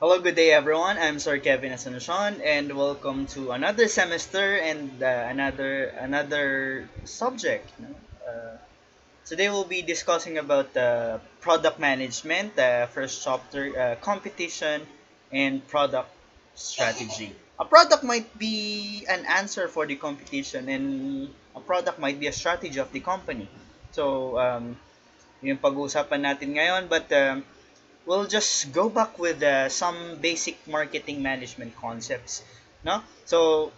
Hello, good day, everyone. I'm Sir Kevin Asuncion, and welcome to another semester and another subject. Today we'll be discussing about product management, first chapter, competition, and product strategy. A product might be an answer for the competition, and a product might be a strategy of the company. So, yung pag-uusapan natin ngayon, but we'll just go back with some basic marketing management concepts. No? So,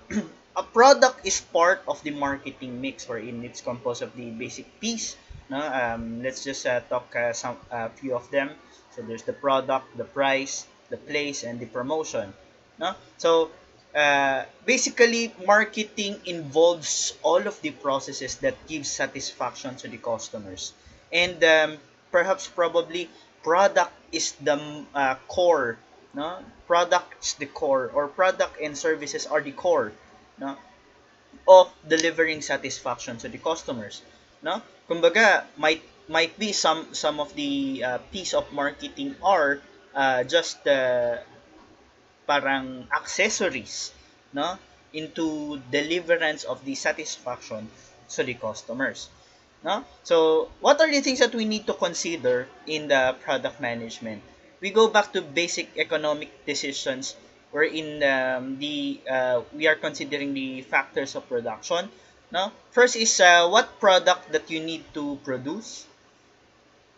a product is part of the marketing mix wherein it's composed of the basic piece. No? Let's just talk some few of them. So, there's the product, the price, the place, and the promotion. No? So, basically, marketing involves all of the processes that give satisfaction to the customers. And perhaps probably product is the core, no? Product is the core, or product and services are the core, no, of delivering satisfaction to the customers, no? Kumbaga might be some of the piece of marketing are just parang accessories, no, into deliverance of the satisfaction to the customers, no? So, what are the things that we need to consider in the product management? We go back to basic economic decisions wherein the we are considering the factors of production, no? First is what product that you need to produce,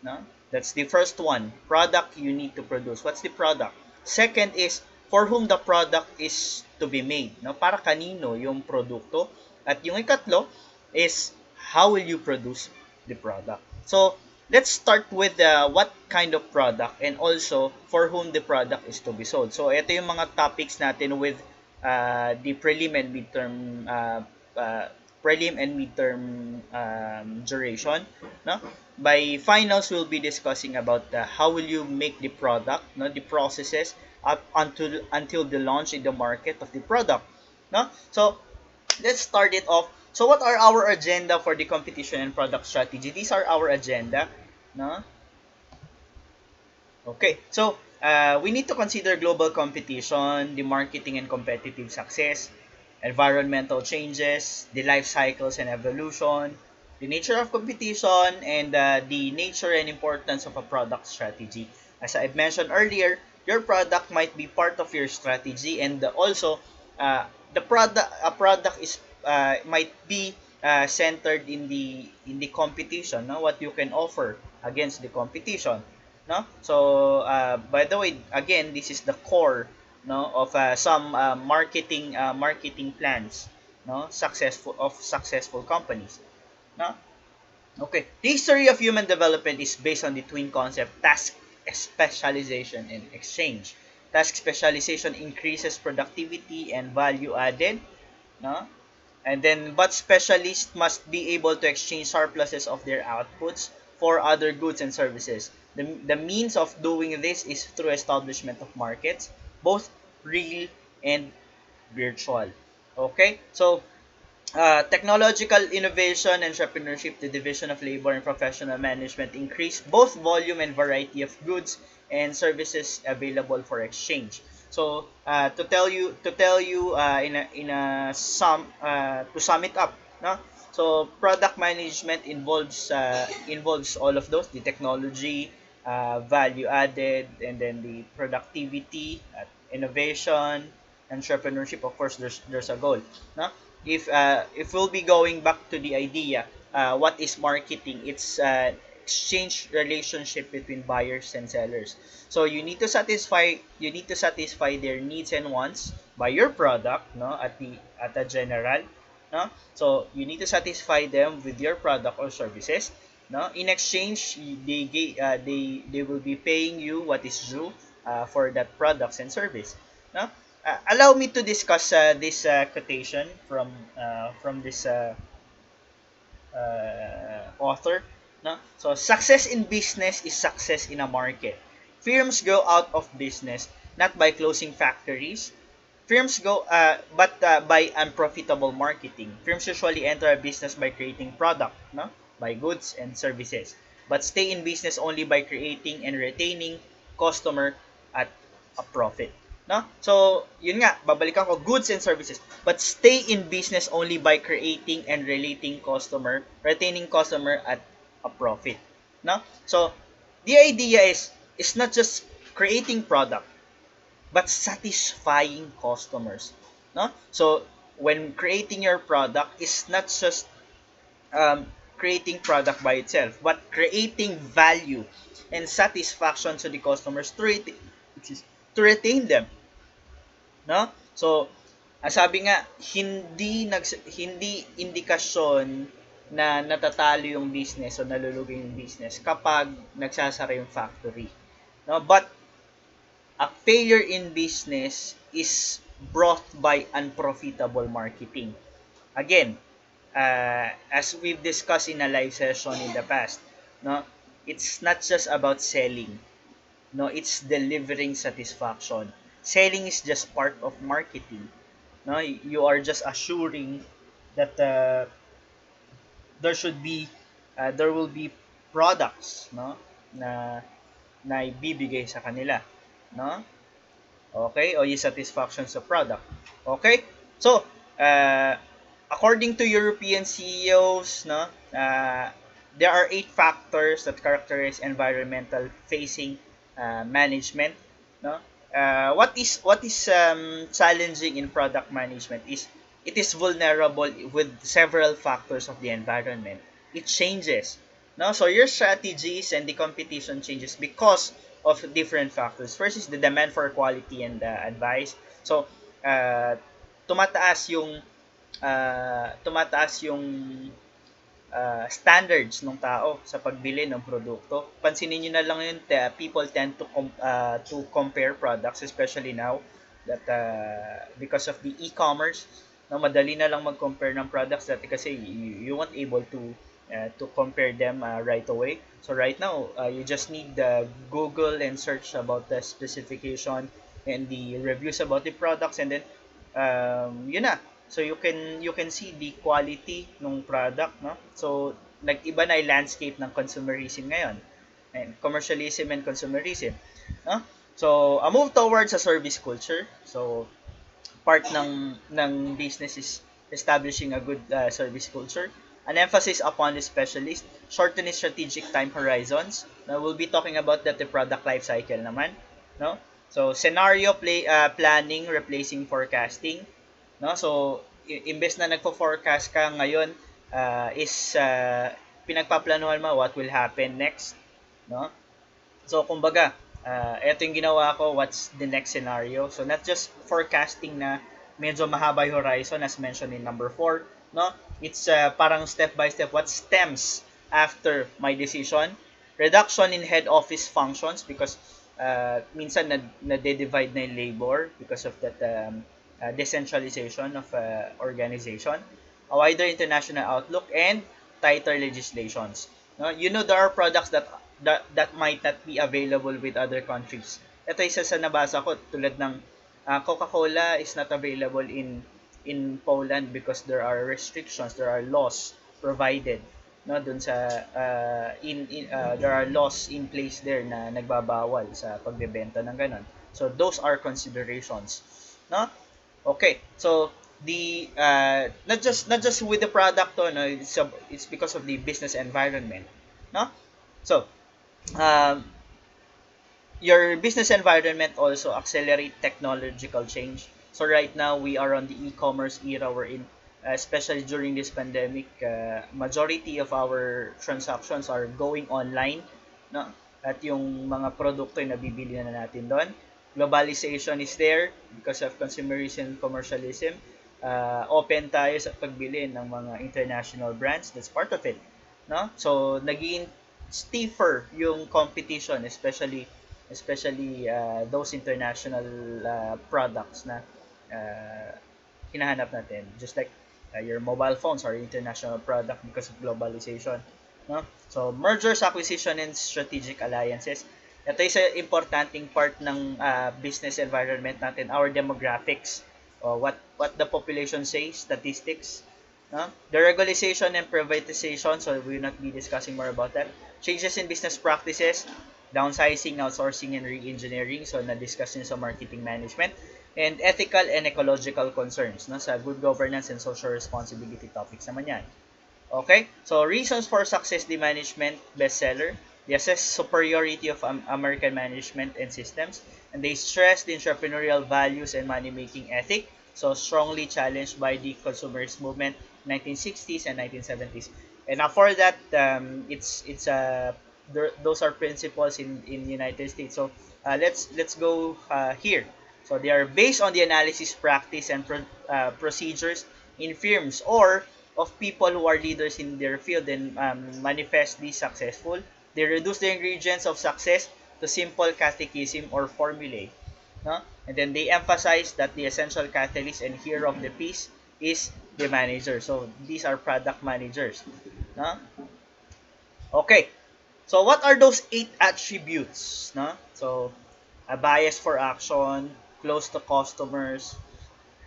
no? That's the first one. Product you need to produce. What's the product? Second is for whom the product is to be made. No? Para kanino yung produkto. At yung ikatlo is how will you produce the product. So, let's start with what kind of product and also for whom the product is to be sold. So, ito yung mga topics natin with the prelim and midterm duration, no? By finals, we'll be discussing about how will you make the product, no, the processes up until the launch in the market of the product, no? So let's start it off. So what are our agenda for the competition and product strategy? These are our agenda, no? Okay, so we need to consider global competition, the marketing and competitive success, environmental changes, the life cycles and evolution, the nature of competition, and the nature and importance of a product strategy. As I've mentioned earlier, your product might be part of your strategy, and also the product a product is might be centered in the competition, no? What you can offer against the competition, no? So by the way, again, this is the core, no, of some marketing plans, no, successful companies, no? Okay, the history of human development is based on the twin concept task specialization and exchange. Task specialization increases productivity and value added, no? And then, but specialists must be able to exchange surpluses of their outputs for other goods and services. The means of doing this is through establishment of markets, both real and virtual. Okay? So, technological innovation, entrepreneurship, the division of labor and professional management increase both volume and variety of goods and services available for exchange. So to tell you to sum it up, no? So product management involves all of those: the technology, value added, and then the productivity, innovation, entrepreneurship. Of course, there's a goal, no? If we'll be going back to the idea, what is marketing? It's exchange relationship between buyers and sellers. So you need to satisfy their needs and wants by your product, no, at a general, no. So you need to satisfy them with your product or services, no. In exchange, they will be paying you what is due for that products and service, no. Allow me to discuss this quotation from this author, no? So success in business is success in a market. Firms go out of business not by closing factories. Firms go but by unprofitable marketing. Firms usually enter a business by creating product, no? By goods and services. But stay in business only by creating and retaining customer at a profit. No? So, yun nga, babalikan ko, goods and services. But stay in business only by creating and retaining customer at a profit. No? So, the idea is not just creating product, but satisfying customers. No? So, when creating your product is not just creating product by itself, but creating value and satisfaction to the customers to retain them, no? So, ang sabi nga, hindi indikasyon na natatalo yung business o nalulugi yung business kapag nagsasara yung factory, no? But a failure in business is brought by unprofitable marketing. Again, as we've discussed in a live session in the past, no, it's not just about selling. No, it's delivering satisfaction. Selling is just part of marketing. No, you are just assuring that there will be products, no, na ibibigay sa kanila, no? Okay? O yung satisfaction sa product. Okay? So, uh, according to European CEOs, no, there are 8 factors that characterize environmental facing management. No? What is challenging in product management is it is vulnerable with several factors of the environment. It changes. No? So your strategies and the competition changes because of different factors. First is the demand for quality and advice. So, uh, tumataas yung standards ng tao sa pagbili ng produkto. Pansinin niyo na lang yun, people tend to compare products, especially now that because of the e-commerce, na madali na lang mag-compare ng products dati kasi you weren't able to compare them right away. So right now, you just need Google and search about the specification and the reviews about the products, and then yun na. So you can see the quality ng product, no? So nag-iba na yung landscape ng consumerism ngayon. And commercialism and consumerism, no? So a move towards a service culture. So part ng business is establishing a good service culture. An emphasis upon the specialist, shortening strategic time horizons. Now we'll be talking about that the product life cycle naman, no? So scenario planning replacing forecasting, no? So imbes na nagfo-forecast ka ngayon, is pinagpaplanuhan mo what will happen next, no? So kumbaga, ito yung ginawa ko, what's the next scenario. So not just forecasting na medyo mahaba yung horizon as mentioned in number 4, no? It's parang step by step what stems after my decision. Reduction in head office functions because minsan na-divide na yung labor because of that decentralization of organization. A wider international outlook and tighter legislations. No, you know there are products that might not be available with other countries. Ito isa sa nabasa ko tulad ng Coca-Cola is not available in Poland because there are restrictions, there are laws provided, no, dun sa there are laws in place there na nagbabawal sa pagbebenta ng ganon. So those are considerations, no? Okay. So the not just with the product to, no, it's because of the business environment, no? So um, your business environment also accelerate technological change. So right now we are on the e-commerce era we're in, especially during this pandemic. Majority of our transactions are going online, no? At yung mga produkto ay nabibili na natin doon. Globalization is there because of consumerism, commercialism. Open tayo sa pagbili ng mga international brands. That's part of it, no? So naging stiffer yung competition, especially those international products na uh, hinahanap natin, just like your mobile phones are international product because of globalization, no? So mergers, acquisition and strategic alliances, ito is a importanteng part ng business environment natin, our demographics, what the population says, statistics, no? The regularization and privatization, so we will not be discussing more about that. Changes in business practices, downsizing, outsourcing, and re-engineering. So, na-discuss nyo sa marketing management. And ethical and ecological concerns, no? Sa good governance and social responsibility topics naman yan. Okay? So, reasons for success, the management bestseller. They assess superiority of American management and systems, and they stress the entrepreneurial values and money-making ethic. So, strongly challenged by the consumerist movement 1960s and 1970s. And now for that, those are principles in the United States. So, let's go here. So, they are based on the analysis, practice, and procedures in firms or of people who are leaders in their field and manifestly successful. They reduce the ingredients of success to simple catechism or formulae. No? And then they emphasize that the essential catalyst and hero of the piece is the manager. So these are product managers. No? Okay. So what are those 8 attributes? No? So a bias for action, close to customers,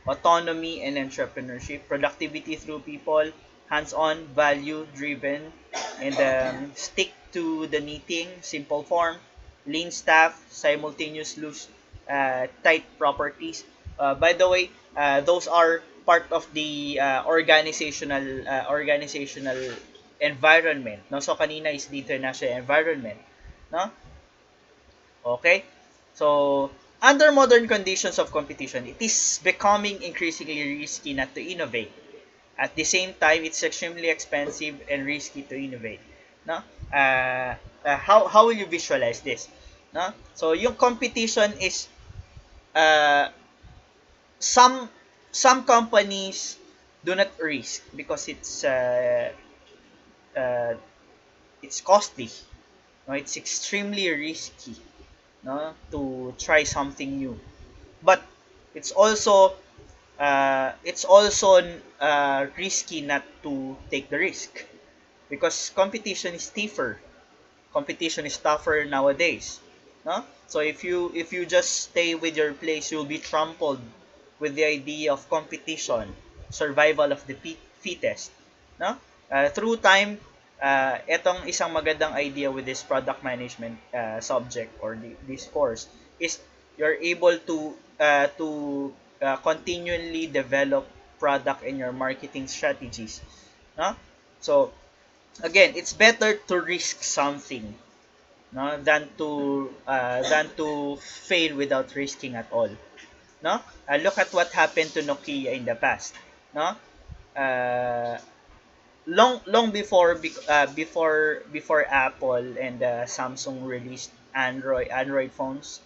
autonomy and entrepreneurship, productivity through people, hands-on, value-driven, and stick to the knitting, simple form, lean staff, simultaneous loose, tight properties. By the way, those are part of the organizational environment. No, so kanina is the international environment. No, okay. So, under modern conditions of competition, it is becoming increasingly risky not to innovate. At the same time, it's extremely expensive and risky to innovate. No? How will you visualize this? No? So, yung competition is uh, some some companies do not risk because uh, it's costly. No? It's extremely risky, no, to try something new. But it's also risky not to take the risk because competition is tougher nowadays, no? So if you just stay with your place, you'll be trampled with the idea of competition, survival of the fittest, no? Through time, etong isang magandang idea with this product management subject or this course is you're able to continually develop product in your marketing strategies, no? So again, it's better to risk something, no, than to fail without risking at all, no. Look at what happened to Nokia in the past, no. uh, long before Apple and Samsung released Android phones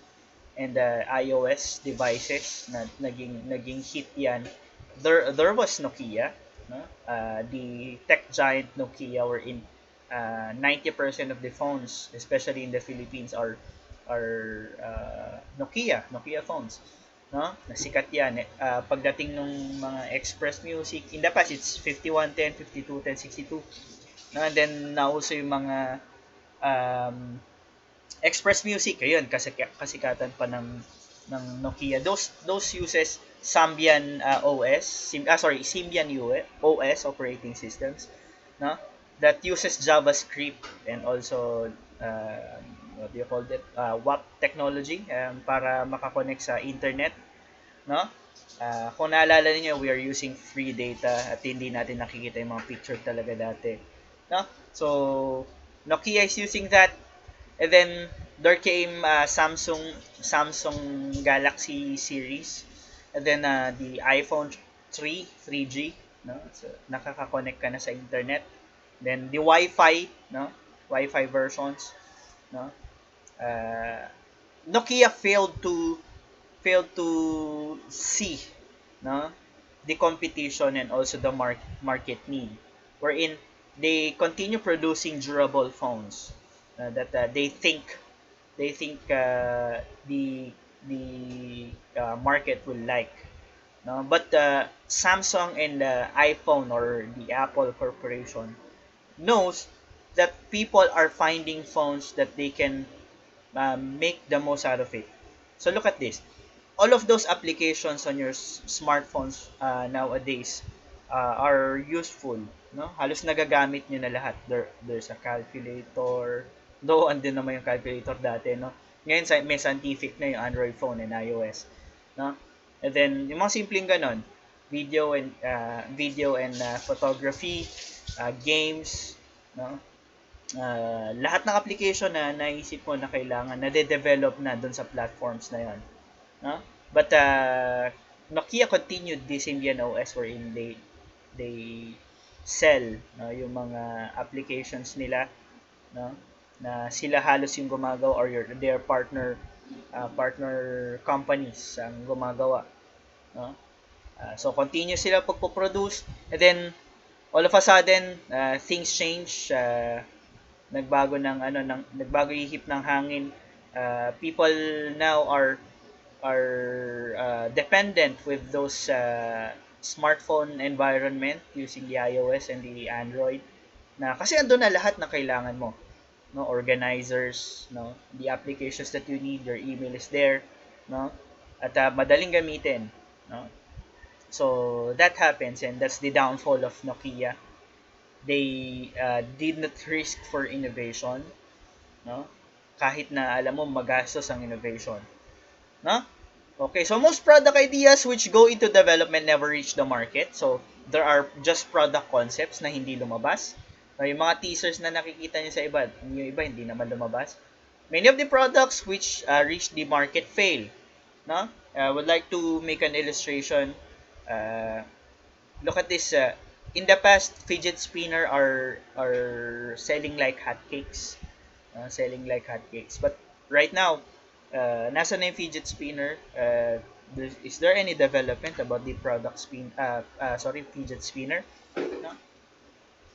and iOS devices na naging hit yan, there was Nokia, no? The tech giant Nokia were in 90% of the phones, especially in the Philippines, are Nokia phones, no? Nasikat yan. Pagdating ng mga Express Music, in the past it's 5110, 5210, 62. No? And then nauso yung mga um, Express Music, ayun, kasikatan pa ng Nokia. Those uses Symbian Symbian OS operating systems, no? That uses JavaScript and also what do you call that? WAP technology para makakonect sa internet, no? Kung naalala niyo, we are using free data at hindi natin nakikita yung mga picture talaga dati, no? So Nokia is using that. And then there came Samsung Galaxy series, and then the iPhone 3G, no? So nakaka-connect ka na sa internet. Then the Wi-Fi, no? Wi-Fi versions, no? Uh, Nokia failed to see, no, the competition and also the market need, wherein they continue producing durable phones that they think the market will like, no. But Samsung and iPhone or the Apple corporation knows that people are finding phones that they can make the most out of it. So look at this. All of those applications on your smartphones nowadays are useful, no? Halos nagagamit niyo na lahat. There's a calculator, Though andun naman yung calculator dati, no? Ngayon may scientific na yung Android phone and iOS, no? And then yung mga simpleng ganon, video and photography, games, no? Lahat ng application na naisip mo na kailangan na de-develop na doon sa platforms na 'yon, no? But Nokia continued this Symbian OS wherein they sell, no, yung mga applications nila, no, na sila halos yung gumagawa or their partner companies ang gumagawa, no. So continue sila pagpo-produce, and then all of a sudden things change, nagbago ihip ng hangin. People now are dependent with those smartphone environment using the iOS and the Android, na kasi andun na lahat ng kailangan mo, no, organizers, no, the applications that you need, your email is there, no, at madaling gamitin, no. So that happens, and that's the downfall of Nokia. They did not risk for innovation, no, kahit na alam mo magastos ang innovation, no. Okay, so most product ideas which go into development never reach the market. So there are just product concepts na hindi lumabas. Yung mga teasers na nakikita niyo sa iba, yung iba hindi naman lumabas. Many of the products which reach the market fail, no. I would like to make an illustration. Look at this. In the past, fidget spinner are selling like hotcakes, But right now, nasa na yung fidget spinner? Is there any development about the fidget spinner? No?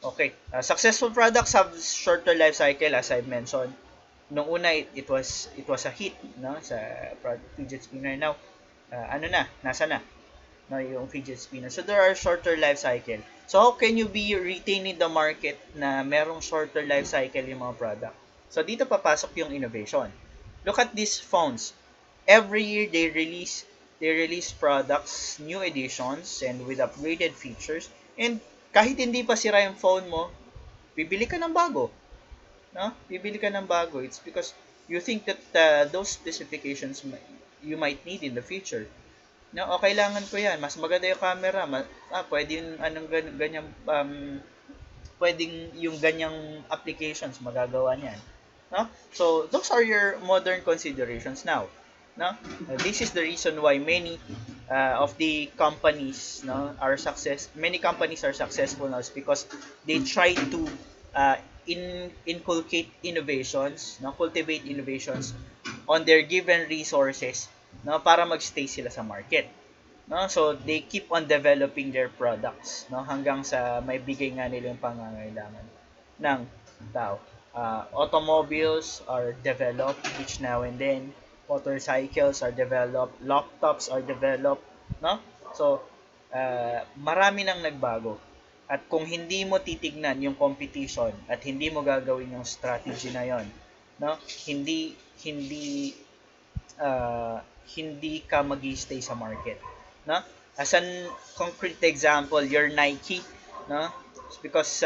Okay. Successful products have shorter life cycle, as I've mentioned. Nung una, it was a hit, no, sa fidget spinner. Now, nasa na, no, yung fidget spinner. So there are shorter life cycle. So how can you be retaining the market na merong shorter life cycle yung mga product? So dito papasok yung innovation. Look at these phones. Every year they release products, new editions, and with upgraded features. And kahit hindi pa sira yung phone mo, bibili ka ng bago. No? Bibili ka ng bago. It's because you think that those specifications you might need in the future. No, kailangan ko 'yan. Mas maganda yung camera. Pwede yung ganyan, pwedeng yung ganyang applications magagawa niyan. No? So, those are your modern considerations now. No? This is the reason why of the companies, no, many companies are successful now is because they try to inculcate innovations, no, cultivate innovations on their given resources, no, para magstay sila sa market. No, so they keep on developing their products, no, hanggang sa may bigay nga nila yung pangangailangan ng tao. Automobiles are developed each now and then, motorcycles are developed, laptops are developed, no. So marami nang nagbago, at kung hindi mo titignan yung competition at hindi mo gagawin yung strategy na yon, no, hindi hindi hindi ka mag-stay sa market, no. As an concrete example, your Nike, no, because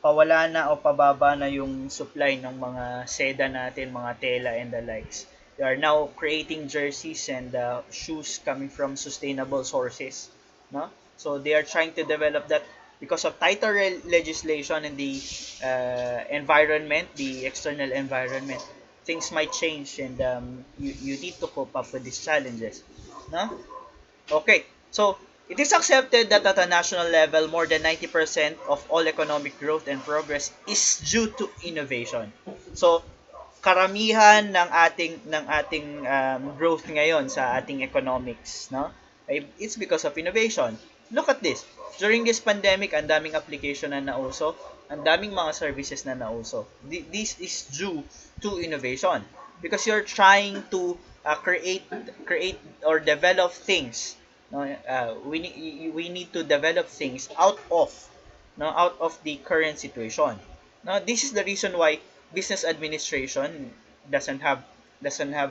pawala na o pababa na yung supply ng mga seda natin, mga tela and the likes. They are now creating jerseys and shoes coming from sustainable sources, no. So they are trying to develop that because of tighter legislation in the environment, the external environment. Things might change, and you need to cope up with these challenges, no. Okay, so it is accepted that at a national level, more than 90% of all economic growth and progress is due to innovation. So karamihan ng ating growth ngayon sa ating economics, no, it's because of innovation. Look at this. During this pandemic, ang daming application na nauso, ang daming mga services na nauso. This is due to innovation because you're trying to create or develop things. No, we need to develop things out of the current situation. Now, this is the reason why business administration doesn't have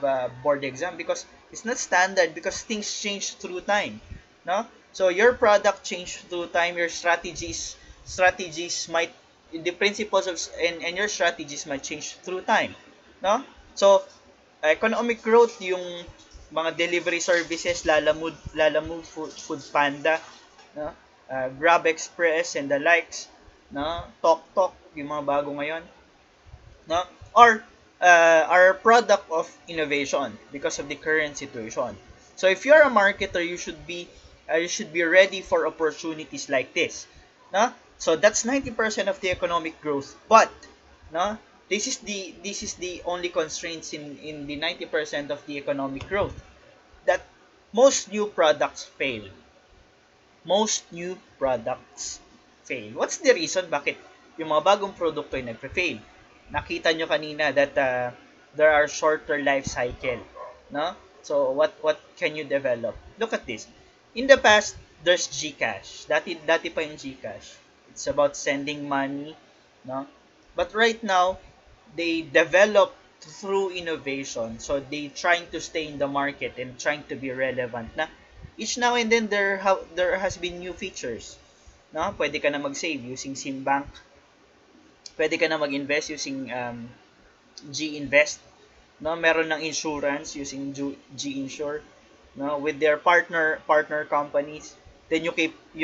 a board exam, because it's not standard, because things change through time, no. So your product change through time, your strategies might the principles of and your strategies might change through time, no? So economic growth, yung mga delivery services, Lalamove, Food Panda, no? Grab Express and the likes, no? Tok, yung mga bago ngayon, no? Or are a product of innovation because of the current situation. So if you're a marketer, you should be ready for opportunities like this, no? So that's 90% of the economic growth. But no, this is the only constraints in the 90% of the economic growth, that most new products fail. Most new products fail. What's the reason bakit yung mga bagong produkto ay nagfe-fail? Nakita nyo kanina that there are shorter life cycle, no? So what can you develop? Look at this. In the past, there's GCash. Dati pa yung GCash. It's about sending money, no? But right now, they develop through innovation. So they trying to stay in the market and trying to be relevant na each now and then there has been new features. No? Pwede ka na mag-save using SimBank. Pwede ka na mag-invest using G-Invest. No? Meron ng insurance using G-Insure. No? With their partner companies. Then you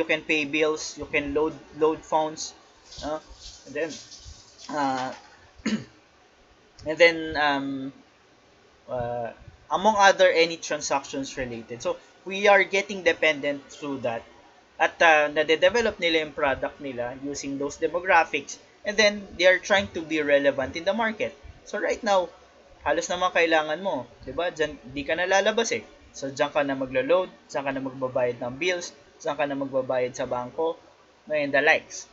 can pay bills, you can load phones. No? And then uh, and then uh, among other any transactions related. So, we are getting dependent through that. At nade-develop nila yung product nila using those demographics, and then they are trying to be relevant in the market. So, right now, halos naman kailangan mo, 'di ba? Diyan di ka na lalabas eh. So, diyan ka na maglo-load, diyan ka na magbabayad ng bills, diyan ka na magbabayad sa bangko, and the likes.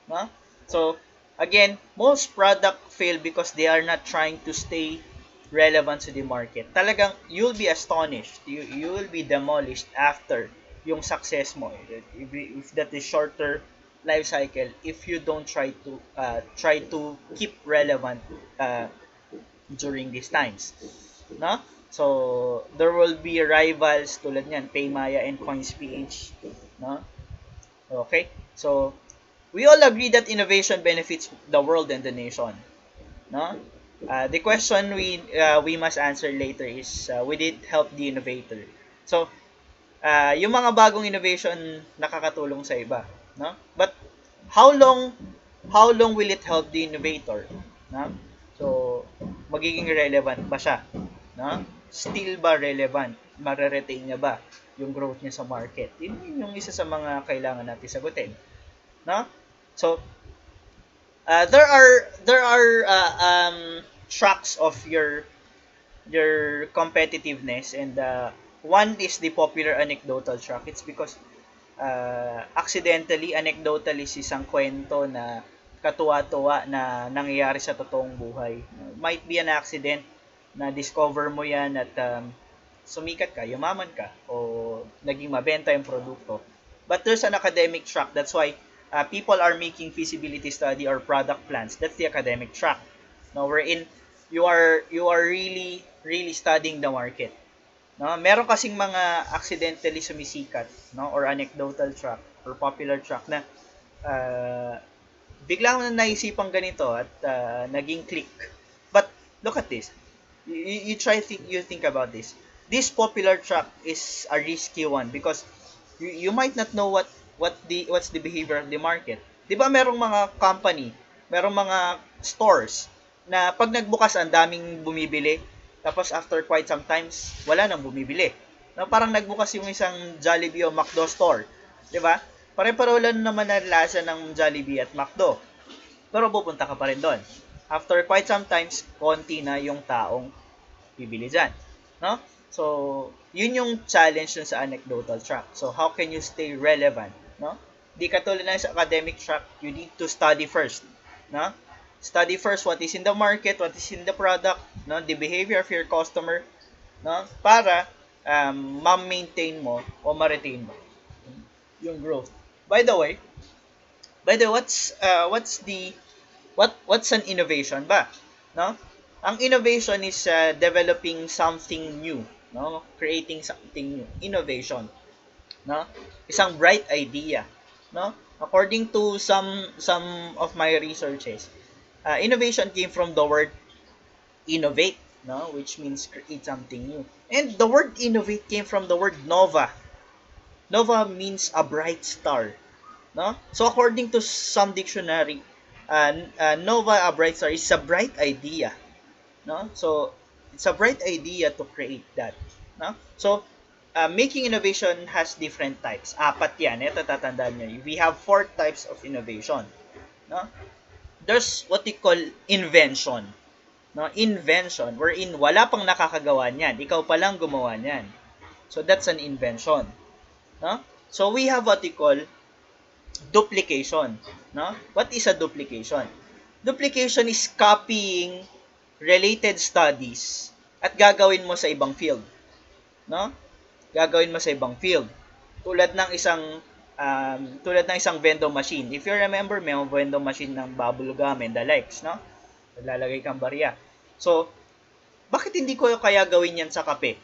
No? So, again, most product fail because they are not trying to stay relevant to the market. Talagang, you'll be astonished. You will be demolished after yung success mo. If that is shorter life cycle, if you don't try to keep relevant during these times. No? So, there will be rivals tulad niyan, Paymaya and Coins.ph. No? Okay? So, we all agree that innovation benefits the world and the nation. No? The question we must answer later is, will it help the innovator? So, yung mga bagong innovation nakakatulong sa iba, no? But how long will it help the innovator? No? So, magiging relevant ba siya? No? Still ba relevant? Mare-retain niya ba yung growth niya sa market? Yun yung isa sa mga kailangan natin sagutin. No? So, there are tracks of your competitiveness, and one is the popular anecdotal track. It's because anecdotal is isang kwento na katuwa-tuwa na nangyayari sa totoong buhay. Might be an accident na discover mo yan at sumikat ka, yumaman ka, o naging mabenta yung produkto. But there's an academic track. That's why people are making feasibility study or product plans. That's the academic track. Now, wherein you are really studying the market. No, meron kasing mga accidentally sumisikat, no, or anecdotal track or popular track na biglang na naisipang ganito at naging click. But look at this. You think about this. This popular track is a risky one because you might not know what's the behavior of the market. 'Di ba merong mga company, merong mga stores na pag nagbukas ang daming bumibili, tapos after quite some times wala nang bumibili. No, parang nagbukas yung isang Jollibee o McDo store, 'di ba? Pare-pareho lang naman ang lasa ng Jollibee at McDo. Pero pupunta ka pa rin doon. After quite some times, konti na yung taong bibili dyan. No? So, yun yung challenge dun sa anecdotal track. So, how can you stay relevant? No? Di katulad na sa academic track, you need to study first. No? Study first what is in the market, what is in the product, no? The behavior of your customer, no? Para ma-maintain mo o ma-retain mo yung growth. By the way, what's an innovation ba? No? Ang innovation is developing something new, no? Creating something new. Innovation, no? Isang bright idea, no? According to some of my researches, innovation came from the word innovate, no, which means create something new. And the word innovate came from the word nova. Nova means a bright star, no? So according to some dictionary, nova, a bright star, is a bright idea, no? So it's a bright idea to create that, no? So making innovation has different types. Apat yan. Ito tatandaan nyo. We have 4 types of innovation, no? There's what we call invention, no? Invention, wherein wala pang nakakagawa niyan. Ikaw pa lang gumawa niyan. So that's an invention, no? So we have what we call duplication, no? What is a duplication? Duplication is copying related studies at gagawin mo sa ibang field, no? Gagawin mo sa ibang field. Tulad ng isang vending machine. If you remember, may vending machine ng bubble gum and the likes, no? Lalagay kang barya. So, bakit hindi ko kaya gawin yan sa kape?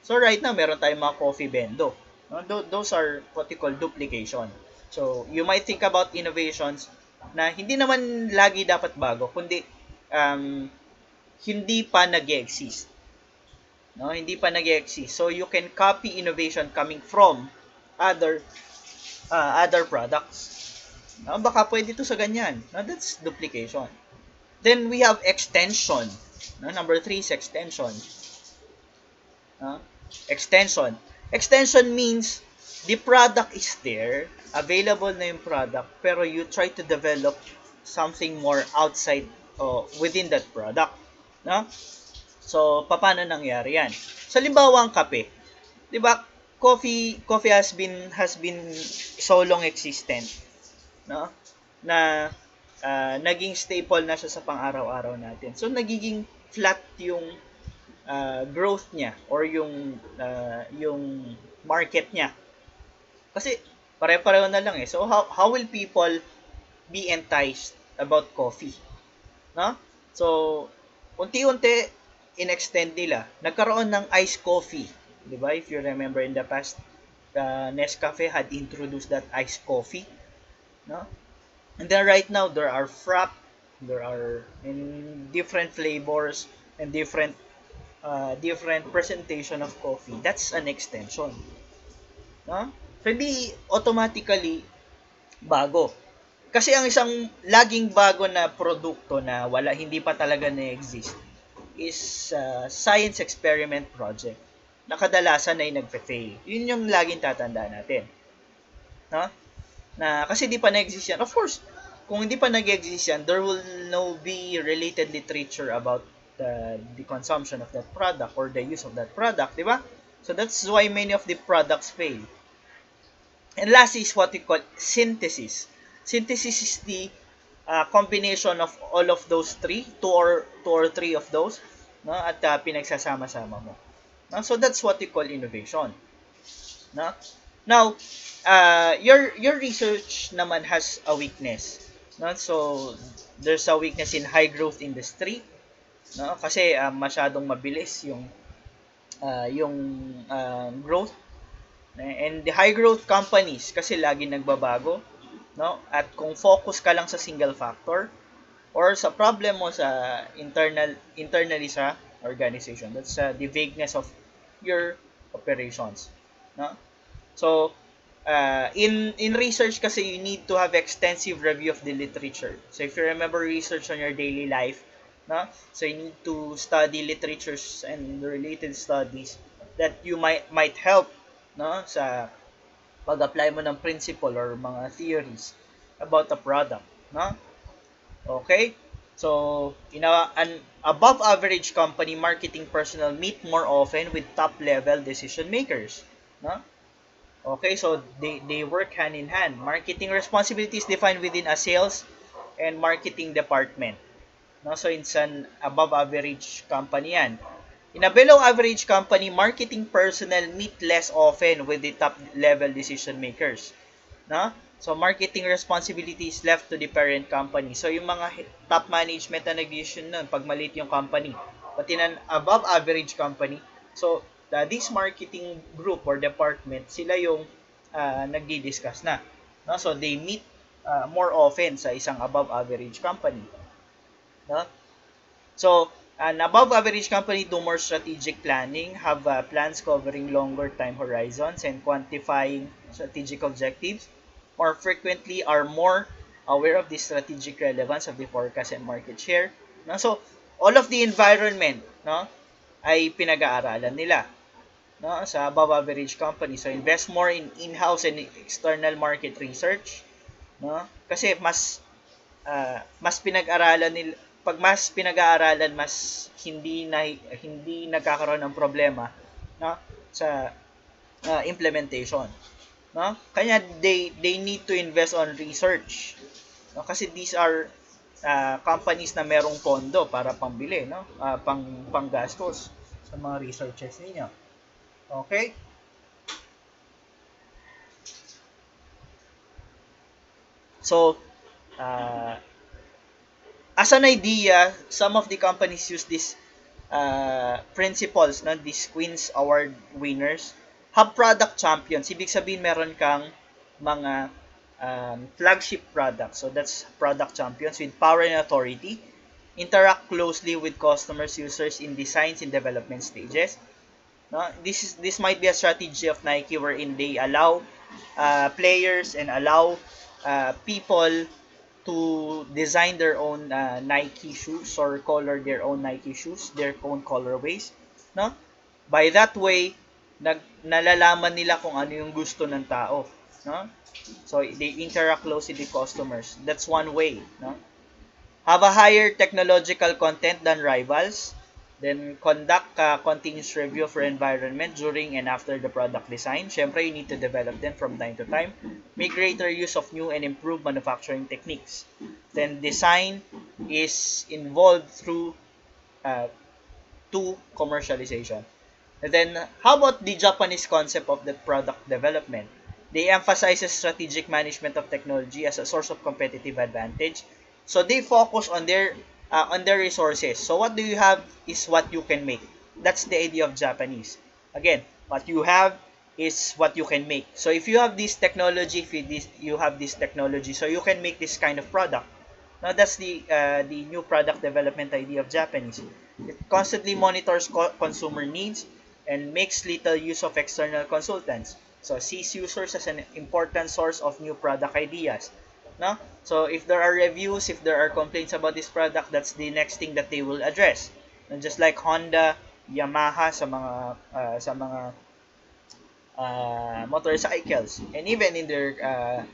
So, right now, meron tayong mga coffee bendo. No? Those are what you call duplication. So, you might think about innovations na hindi naman lagi dapat bago, kundi hindi pa nag-exist. No? Hindi pa nag-exist. So, you can copy innovation coming from other products. No? Baka pwede to sa ganyan. No? That's duplication. Then, we have extension. No? Number 3 is extension. Extension. Extension means the product is there, available na yung product, pero you try to develop something more outside within that product. No? So, paano nangyari yan? Sa limbawa, ang kape. 'Di ba? Coffee has been so long existent, no? Na naging staple na siya sa pang-araw-araw natin. So, nagiging flat yung growth niya or yung market niya. Kasi pare-pareho na lang eh. So how will people be enticed about coffee? No? So unti-unti in-extend nila. Nagkaroon ng iced coffee, 'di ba? If you remember in the past, Nescafe had introduced that iced coffee, no? And then right now there are frap, there are in different flavors and different presentation of coffee. That's an extension, no? So, hindi automatically bago. Kasi ang isang laging bago na produkto na hindi pa talaga na-exist is science experiment project na kadalasan ay nagfe-fail. Yun yung laging tatandaan natin, no? Na kasi di pa na-exist yan. Of course, kung hindi pa nag-exist yan, there will no be related literature about the consumption of that product or the use of that product, di ba? So that's why many of the products fail. And last is what we call synthesis. Synthesis is the combination of all of those two or three of those, no? At pinagsasama-sama mo. No? So that's what we call innovation. No? Now, your research naman has a weakness. No? So there's a weakness in high growth industry, no? Kasi masyadong mabilis yung growth. And the high growth companies kasi lagi nagbabago, no? At kung focus ka lang sa single factor or sa problem mo sa internally sa organization, that's the vagueness of your operations, no? So in research kasi you need to have extensive review of the literature. So if you remember research on your daily life, no? So you need to study literatures and related studies that you might help, no, sa pag-apply mo ng principle or mga theories about a product, no? Okay? So, an above average company, marketing personnel meet more often with top level decision makers, no? Okay, so they work hand in hand. Marketing responsibilities defined within a sales and marketing department, no? So it's an above average company yan. In a below average company, marketing personnel meet less often with the top level decision makers, no? So marketing responsibilities left to the parent company. So yung mga top management na nag-decision nun pag maliit yung company. But in an above average company, so this marketing group or department, sila yung nagdi-discuss na, no? So they meet more often sa isang above average company, no? So, an above average company do more strategic planning, have plans covering longer time horizons and quantifying strategic objectives. More frequently are more aware of the strategic relevance of the forecast and market share. No? So, all of the environment, no, ay pinag-aaralan nila, no, sa above average company. So, invest more in in-house and external market research, no? Kasi mas pinag-aralan nila, pag mas pinag-aaralan, mas hindi nagkakaroon ng problema, no, sa implementation, no? Kanya they need to invest on research, no? Kasi these are companies na merong pondo para pambili, no? Panggastos sa mga researches ninyo. Okay? So, uh, as an idea, some of the companies use this principles, na these Queen's Award winners, have product champions. Ibig sabihin, meron kang mga flagship products. So, that's product champions with power and authority. Interact closely with customers, users in designs and development stages. No? This might be a strategy of Nike wherein they allow players and allow people to design their own Nike shoes or color their own Nike shoes, their own colorways, no? By that way, nalalaman nila kung ano yung gusto ng tao, no? So they interact closely with customers. That's one way, no? Have a higher technological content than rivals. Then conduct continuous review for environment during and after the product design. Syempre, you need to develop them from time to time. Make greater use of new and improved manufacturing techniques. Then design is involved through uh, to commercialization. And then, how about the Japanese concept of the product development? They emphasize strategic management of technology as a source of competitive advantage. So they focus on their resources. So what do you have is what you can make. That's the idea of Japanese. Again, what you have is what you can make. So if you have this technology, if you have this technology, so you can make this kind of product. Now that's the new product development idea of Japanese. It constantly monitors consumer needs and makes little use of external consultants. So sees users as an important source of new product ideas. No? So if there are reviews, if there are complaints about this product, that's the next thing that they will address. And just like Honda, Yamaha sa mga motorcycles, and even in their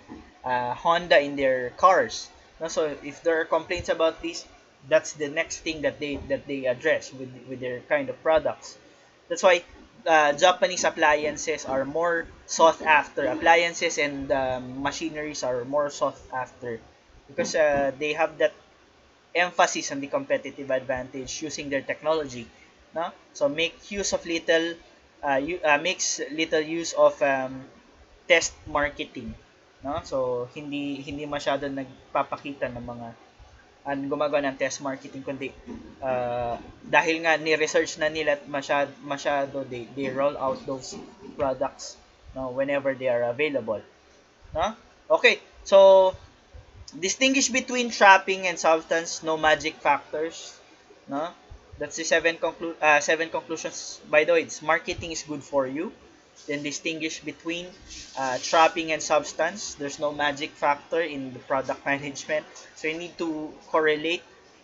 Honda in their cars. No? So if there are complaints about this, that's the next thing that they address with their kind of products. That's why Japanese appliances are more sought after. Appliances and machineries are more sought after because they have that emphasis on the competitive advantage using their technology, no? So makes little use of test marketing, no? So hindi masyado nagpapakita ng mga gumagawa ng test marketing, kundi dahil nga ni-research na nila at masyado they roll out those products, no, whenever they are available, no? Okay, so distinguish between trapping and substance, no magic factors, no? That's the seven conclusions. By the way, it's marketing is good for you. Then distinguish between trapping and substance. There's no magic factor in the product management. So you need to correlate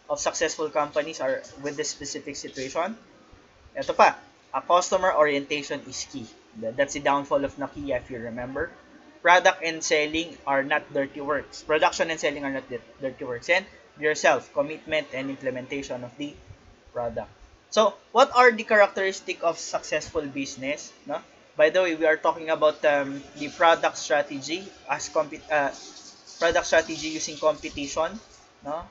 of successful companies are with the specific situation. Ito pa, a customer orientation is key. That's the downfall of Nokia, if you remember. Product and selling are not dirty works. Production and selling are not dirty works. And yourself, commitment and implementation of the product. So, what are the characteristics of successful business? No? By the way, we are talking about the product strategy as product strategy using competition. No?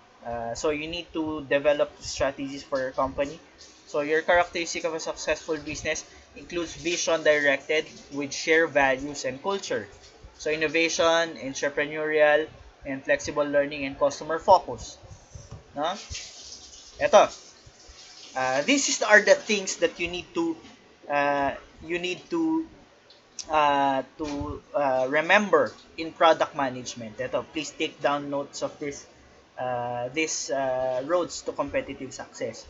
So, you need to develop strategies for your company. So, your characteristic of a successful business includes vision directed with shared values and culture. So, innovation, entrepreneurial, and flexible learning and customer focus. No? Ito, these are the things that uh, you need to remember in product management. Ito, please take down notes of this roads to competitive success.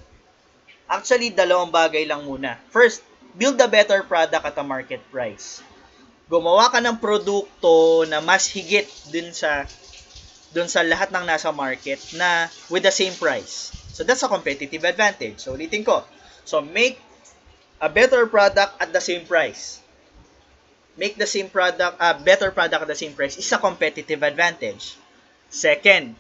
Actually, dalawang bagay lang muna. First, build a better product at a market price. Gumawa ka ng produkto na mas higit dun sa lahat ng nasa market na with the same price. So that's a competitive advantage. So ulitin ko. So make a better product at the same price. Make the same product, a better product at the same price is a competitive advantage. Second,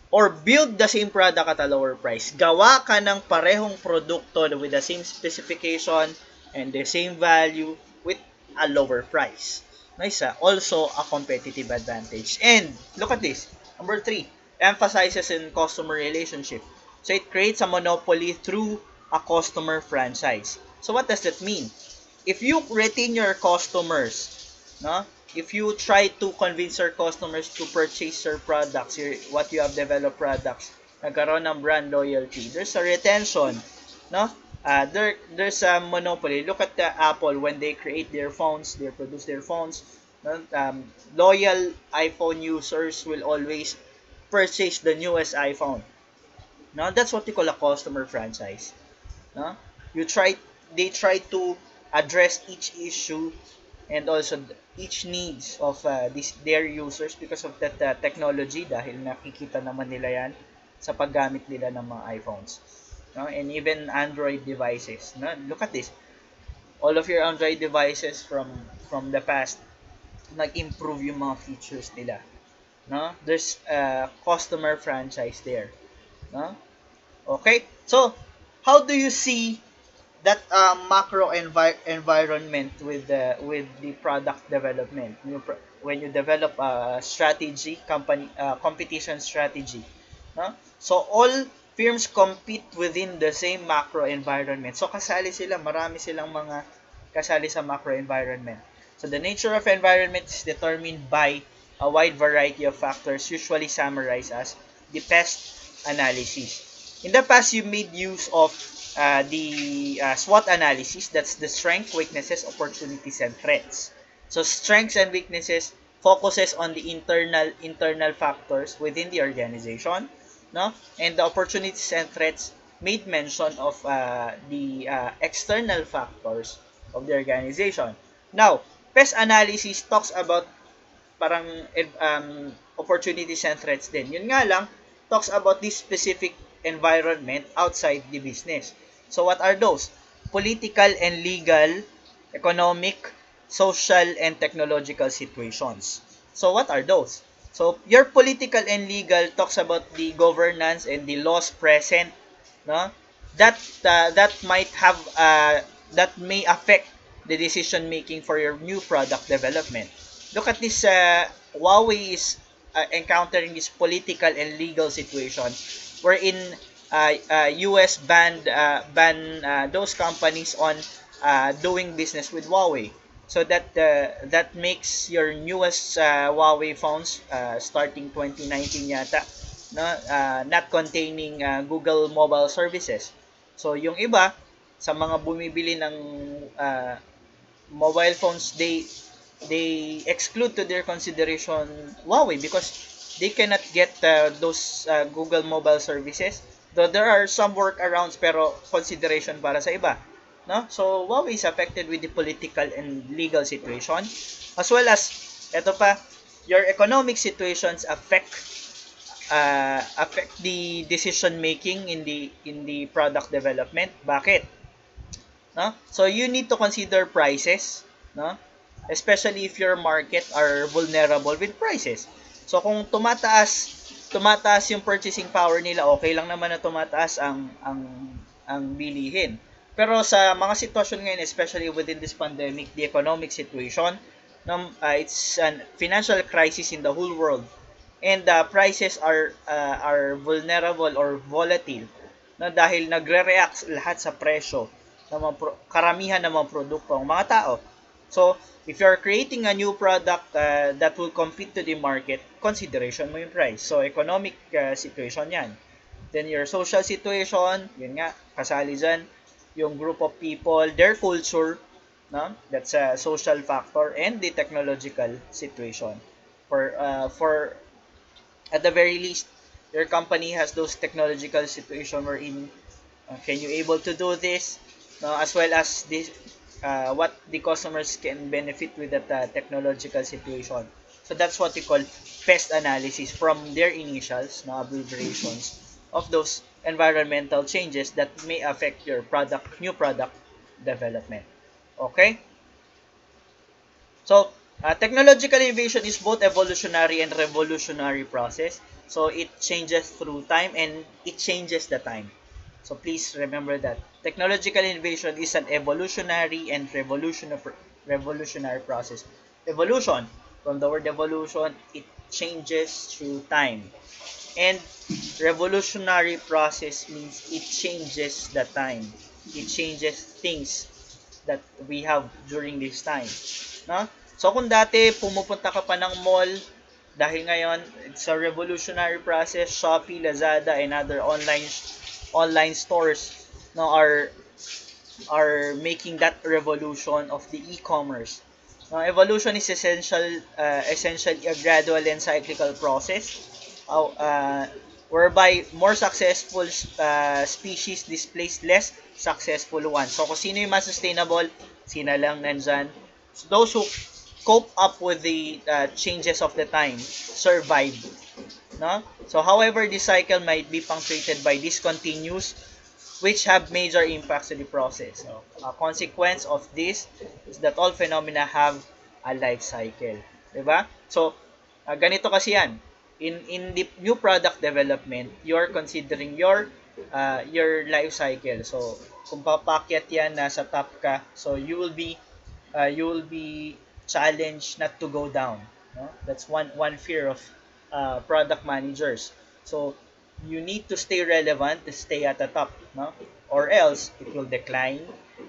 or build the same product at a lower price. Gawa ka ng parehong produkto with the same specification and the same value with a lower price. Nice, also a competitive advantage. And look at this. Number 3, emphasizes in customer relationship. So it creates a monopoly through a customer franchise. So what does that mean? If you retain your customers, no? If you try to convince your customers to purchase your products, what you have developed products, nagkaroon ng brand loyalty, there's a retention, no? There's a monopoly. Look at the Apple when they create their phones, they produce their phones. No? Loyal iPhone users will always purchase the newest iPhone. No, that's what you call a customer franchise. No? You try, they try to address each issue and also each needs of their users because of that technology, dahil nakikita naman nila yan sa paggamit nila ng mga iPhones, no? And even Android devices, no? Look at this, all of your Android devices from the past, nag-improve yung mga features nila, no? There's a customer franchise there, no? Okay, so how do you see that macro environment with the product development? When you develop a strategy, competition strategy, no? So all firms compete within the same macro environment. So kasali sila, marami silang mga kasali sa macro environment. So the nature of environment is determined by a wide variety of factors, usually summarized as the pest analysis. In the past, you made use of the SWOT analysis. That's the strength, weaknesses, opportunities, and threats. So strengths and weaknesses focuses on the internal factors within the organization, no? And the opportunities and threats made mention of the external factors of the organization. Now, pest analysis talks about parang opportunities and threats din. Yun nga lang, talks about this specific environment outside the business. So what are those? Political and legal, economic, social, and technological situations. So what are those? So your political and legal talks about the governance and the laws present, no? That might have that may affect the decision making for your new product development. Look at this, Huawei is encountering this political and legal situation wherein US ban those companies on doing business with Huawei. So that makes your newest Huawei phones starting 2019 yata, no, not containing Google mobile services. So yung iba sa mga bumibili ng mobile phones, they exclude to their consideration Huawei because they cannot get those Google mobile services. Though there are some workarounds pero consideration para sa iba, no? So Huawei is affected with the political and legal situation, as well as eto pa, your economic situations affect the decision making in the product development. Bakit? No? So you need to consider prices, no? Especially if your market are vulnerable with prices. So kung tumataas yung purchasing power nila, okay lang naman na tumataas ang bilihin. Pero sa mga sitwasyon ngayon, especially within this pandemic, the economic situation, it's a financial crisis in the whole world, and prices are vulnerable or volatile, na dahil nagre-react lahat sa presyo ng karamihan ng mga produkto ng mga tao. So, if you're creating a new product that will compete to the market, consideration mo yung price. So, economic situation yan. Then, your social situation, yun nga, kasali dyan, yung group of people, their culture, no? That's a social factor and the technological situation. For at the very least, your company has those technological situation wherein can you able to do this, no? As well as this, what the customers can benefit with that technological situation. So that's what we call PEST analysis from their initials, no, abbreviations of those environmental changes that may affect your new product development. Okay? So, technological innovation is both evolutionary and revolutionary process. So, it changes through time and it changes the time. So, please remember that. Technological innovation is an evolutionary and revolutionary process. Evolution, from the word evolution, it changes through time. And revolutionary process means it changes the time. It changes things that we have during this time. No? So kung dati pumupunta ka pa ng mall, dahil ngayon it's a revolutionary process, Shopee, Lazada, and other online stores no are making that revolution of the e-commerce. Evolution is essentially a gradual and cyclical process whereby more successful species displace less successful ones. So, kung sino yung mas sustainable, sino lang nandyan. So, those who cope up with the changes of the time survive. No? So, however, this cycle might be punctuated by discontinuous which have major impacts to the process. So, a consequence of this is that all phenomena have a life cycle. Diba? So, ganito kasi yan. In the new product development, you're considering your life cycle. So, kung papakyat yan nasa top ka, so you will be challenged not to go down. No? That's one fear of product managers. So you need to stay relevant to stay at the top, no? Or else it will decline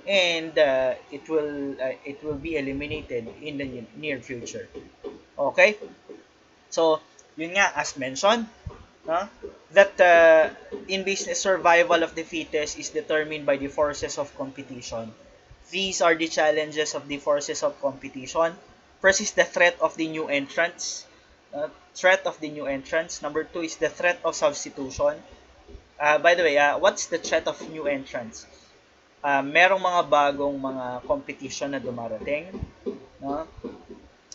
and it will be eliminated in the near future. Okay? So yun nga as mentioned, no? That in business survival of the fittest is determined by the forces of competition. These are the challenges of the forces of competition. First is the threat of the new entrants. Threat of the new entrants. Number two is the threat of substitution. By the way, what's the threat of new entrants? Merong mga bagong mga competition na dumarating. No?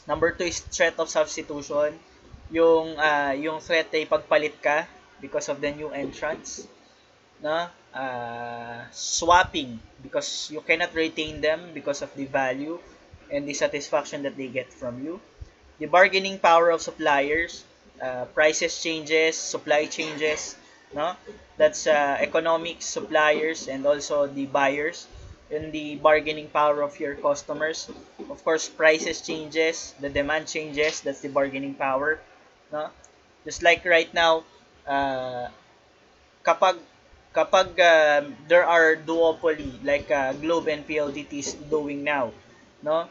Number two is threat of substitution. Yung threat ay pagpalit ka because of the new entrants. No? Swapping because you cannot retain them because of the value and the satisfaction that they get from you. The bargaining power of suppliers, prices changes, supply changes, no? That's economics, suppliers, and also the buyers. And the bargaining power of your customers. Of course, prices changes, the demand changes, that's the bargaining power, no? Just like right now, kapag there are duopoly like Globe and PLDT is doing now, no?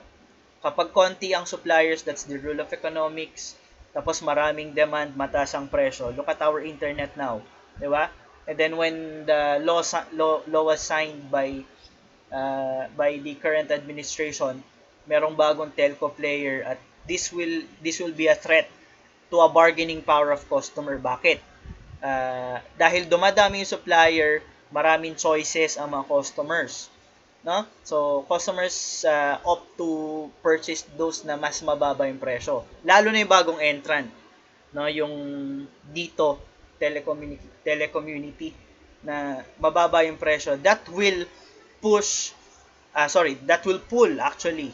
Kapag konti ang suppliers, that's the rule of economics. Tapos maraming demand, mataas ang presyo. Look at our internet now, 'di ba? And then when the law was signed by the current administration, merong bagong telco player at this will be a threat to a bargaining power of customer. Bakit? Dahil dumadami yung supplier, maraming choices ang mga customers, no? So, customers opt to purchase those na mas mababa yung presyo. Lalo na yung bagong entrant, no? Yung dito telecommunity na mababa yung presyo. That will pull actually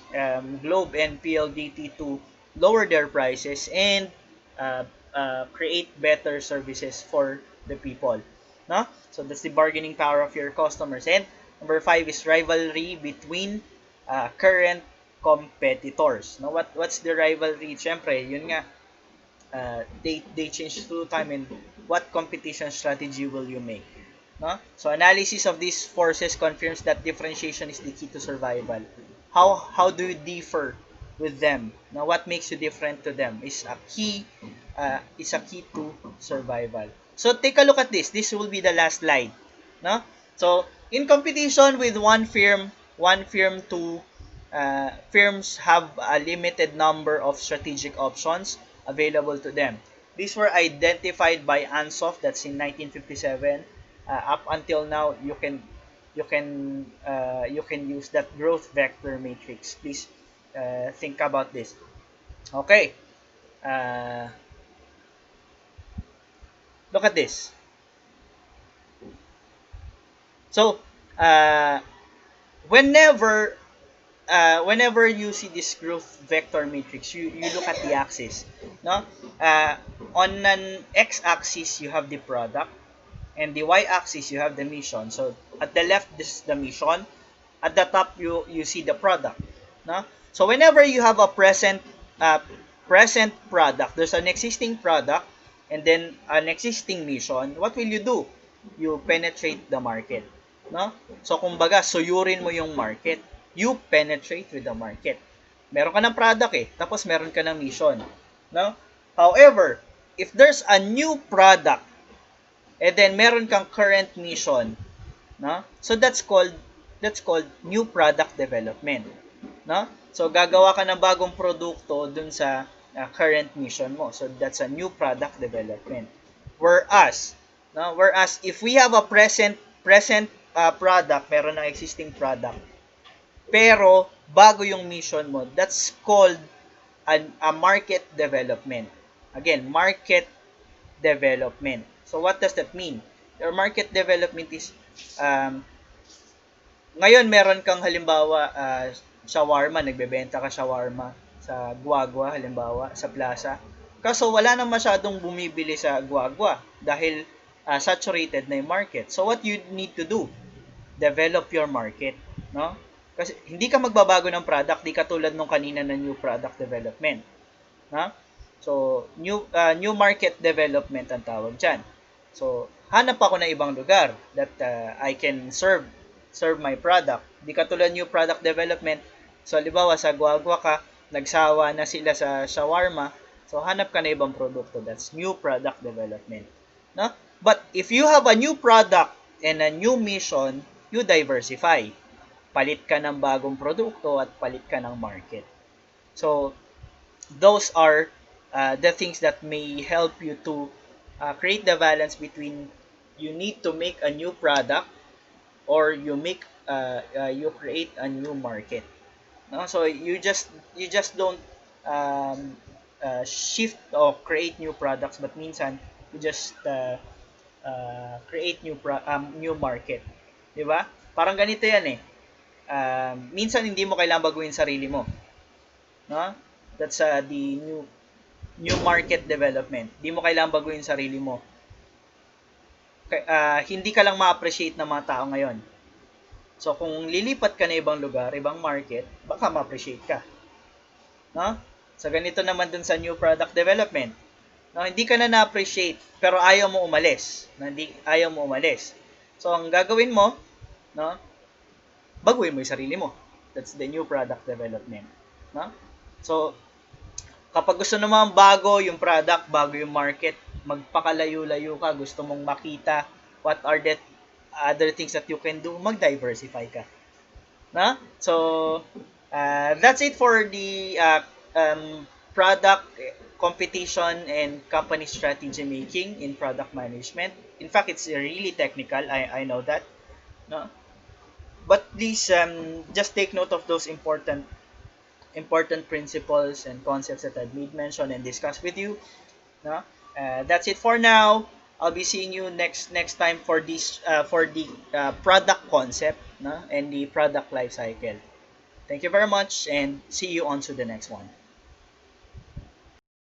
Globe and PLDT to lower their prices and uh, create better services for the people, no? So that's the bargaining power of your customers. And number 5 is rivalry between current competitors. No, what's the rivalry? Syempre, yun nga, they change through time. And what competition strategy will you make? No? So analysis of these forces confirms that differentiation is the key to survival. How do you differ with them? Now, what makes you different to them is a key to survival. So take a look at this. This will be the last slide. No? So in competition with one firm to firms have a limited number of strategic options available to them. These were identified by Ansoff, that's in 1957. Up until now, you can use that growth vector matrix. Please think about this. Okay. Uh, Look at this. So, uh, whenever whenever you see this growth vector matrix, you look at the axis, no? Uh, on an x-axis, you have the product, and the y-axis, you have the mission. So, at the left, this is the mission. At the top, you see the product, no? So, whenever you have a present product, there's an existing product, and then an existing mission, what will you do? You penetrate the market, no? So, kumbaga, suyurin mo yung market. You penetrate with the market. Meron ka ng product tapos meron ka ng mission, no? However, if there's a new product, and then meron kang current mission, no? So that's called new product development, no? So gagawa ka ng bagong produkto dun sa current mission mo. So that's a new product development. Whereas if we have a present product, meron ng existing product, pero bago yung mission mo, that's called a market development. Again, market development. So what does that mean? Your market development is ngayon meron kang halimbawa shawarma, nagbebenta ka shawarma sa Guagua halimbawa sa plaza. Kaso wala nang masyadong bumibili sa Guagua dahil saturated na yung market. So what you need to do? Develop your market, no? Kasi hindi ka magbabago ng product, di katulad nung kanina na new product development, no? So new market development ang tawag diyan. So hanap ako ng ibang lugar that I can serve my product. Di katulad new product development. So halimbawa sa Guagua ka, nagsawa na sila sa shawarma. So hanap ka na ibang produkto. That's new product development, no? But if you have a new product and a new mission, you diversify. Palit ka ng bagong produkto at palit ka ng market. So, those are the things that may help you to create the balance between you need to make a new product or you create a new market. No? So, you just don't shift or create new products, but minsan you just create new market. 'Di ba? Parang ganito 'yan minsan hindi mo kailangang baguhin sarili mo, no? That's the new market development. Hindi mo kailangang baguhin sarili mo. Hindi ka lang ma-appreciate ng mga tao ngayon. So kung lilipat ka na ibang lugar, ibang market, baka ma-appreciate ka. No? So ganito naman dun sa new product development. No, hindi ka na na-appreciate pero ayaw mo umalis. Ayaw mo umalis. So ang gagawin mo, no? Baguhin mo 'yung sarili mo. That's the new product development, no? So kapag gusto naman bago 'yung product, bago 'yung market, magpakalayo-layo ka, gusto mong makita what are the other things that you can do, mag-diversify ka. No? So that's it for the product competition and company strategy making in product management. In fact, it's really technical. I know that. No? But please just take note of those important principles and concepts that I've made mention and discussed with you. No? That's it for now. I'll be seeing you next time for the product concept, no? And the product life cycle. Thank you very much and see you on to the next one.